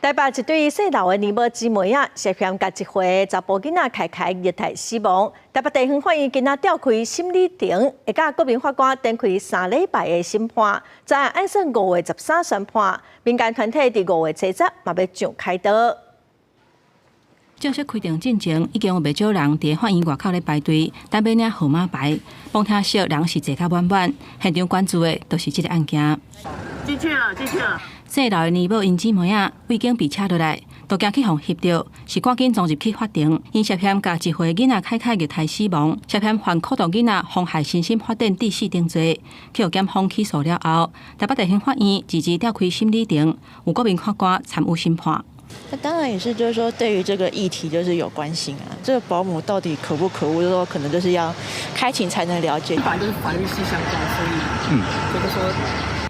台北一对姓刘的年幼姊妹啊，涉嫌甲一岁查甫囡仔开虐待死亡。台北地方法院今仔召开审理庭，会甲国民法官展开3礼拜的审判，再按算5月13宣判。民间团体伫5月7日嘛要上开刀。正式开庭进前，已经有袂少人伫法院外口咧排队，等要领号码牌。帮听说人是坐甲满满，现场关注的都是这个案件。进去了。姓刘的年幼因姊妹啊，未经被车落来，都惊去互翕到，是赶紧撞入去法庭。因涉嫌甲一岁囡仔虐待死亡，涉嫌犯扣动囡仔妨害身心法典第4定罪，去互检方起诉了后，台北地方法院自召召开审理庭，有国民法官参与审判。那当然也是，就是说对于这个议题就是有关心啊。这个保姆到底可不可恶，就是说可能就是要开庭才能了解。反正就是法律系相关，所以就是说。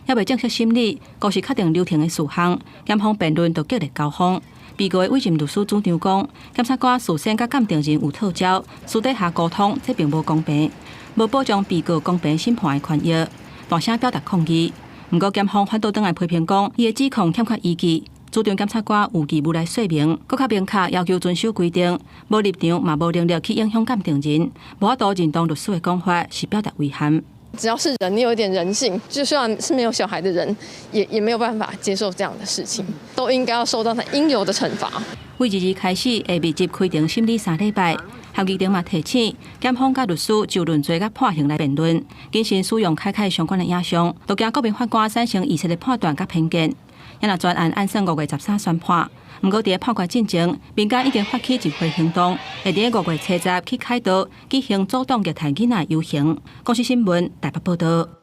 还未正式审理，故是确定留庭的事项，检方辩论就激烈交锋。被告的委任律师主张讲，检察官事先甲鉴定人有套招，私底下沟通，这并无公平，无保障被告公平审判的权益，大声表达抗议。不过检方反倒转来批评讲，伊的指控欠缺依据，主张检察官有义务来说明，搁较明确要求遵守规定，无立场嘛无能力去影响鉴定人，无法度认同律师的讲法是表达遗憾。只要是人，你有一点人性，就算是没有小孩的人，也没有办法接受这样的事情，都应该要受到他应有的惩罚。为日开始，下密集开庭审理3礼拜，合议庭嘛提醒，检方甲律师就论罪甲判刑来辩论，谨慎使用开相关的影像，都惊国民法官产生预测的判断甲偏见。也若专案按算5月13宣判，不过伫判决进前，民间已经发起集会行动，会伫5月7日去开刀举行阻挡虐待囡仔游行。公视新闻台北报道。